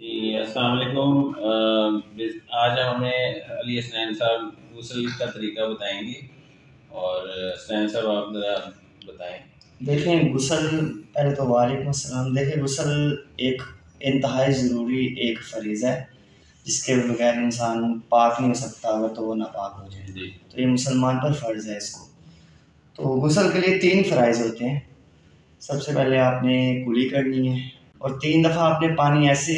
जी, अस्सलाम वालेकुम। आज हमें अली हसनैन साहब गुस्ल का तरीका बताएंगे और हसनैन साहब आप ज़रा बताएं। देखें गुस्ल, पहले तो वालेकुम अस्सलाम। देखें गुस्ल एक इंतहाई ज़रूरी एक फ़रीज़ा है जिसके बगैर इंसान पाक नहीं हो सकता, अगर तो वो नापाक हो जाए। जी तो ये मुसलमान पर फ़र्ज़ है इसको। तो गुस्ल के लिए 3 फ़राइज़ होते हैं। सबसे पहले आपने कुली करनी है और 3 दफ़ा आपने पानी ऐसे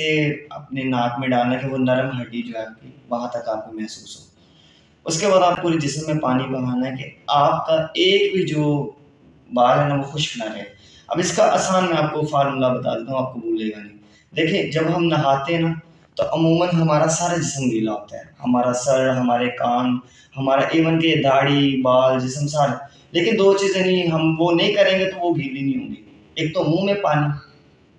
अपने नाक में डालना है कि वो नरम हड्डी जो है आपकी वहाँ तक आपको महसूस हो। उसके बाद आप पूरे जिस्म में पानी बहाना है कि आपका एक भी जो बाल है ना वो खुश्क ना रहे। अब इसका आसान मैं आपको फार्मूला बता देता हूँ, आपको भूलेगा नहीं। देखिए जब हम नहाते हैं ना तो अमूमन हमारा सारा जिस्म गीला होता है, हमारा सर, हमारे कान, हमारा इवन के दाढ़ी, बाल, जिस्म सारा। लेकिन 2 चीज़ें नहीं, हम वो नहीं करेंगे तो वो गीली नहीं होंगी। एक तो मुँह में पानी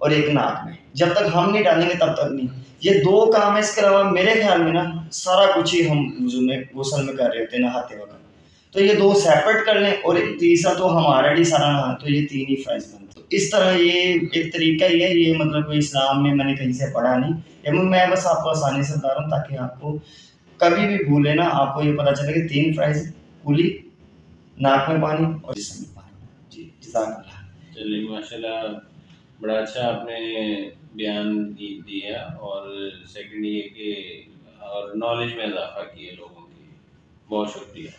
और एक नाक में। जब तक हम नहीं डालेंगे तब तक नहीं। ये 2 काम है, इसके अलावा मेरे ख़्याल में ना सारा कुछ ही हम वुज़ू में गुस्ल में कर रहे होते हैं नहाते वक़्त। तो ये 2 सेपरेट कर लें और एक तीसरा तो हम ऑलरेडी सारा नहा, तो ये 3 ही फ़राइज़ बनते हैं। तो इस तरह ये एक तरीका ही है, ये मतलब कोई इस्लाम में मैंने कहीं से पढ़ा नहीं। ये मैं बस आपको आसानी से बता रहा हूँ ताकि आपको कभी भी भूले ना, आपको ये पता चले कि 3 फ़राइज़ कुली, नाक में पानी और जिस्म में पानी। जी, जज़ाकल्लाह। चलिए माशाल्लाह, बड़ा अच्छा आपने बयान दिया और सेकंड ये कि और नॉलेज में इजाफा किया लोगों की। बहुत शुक्रिया।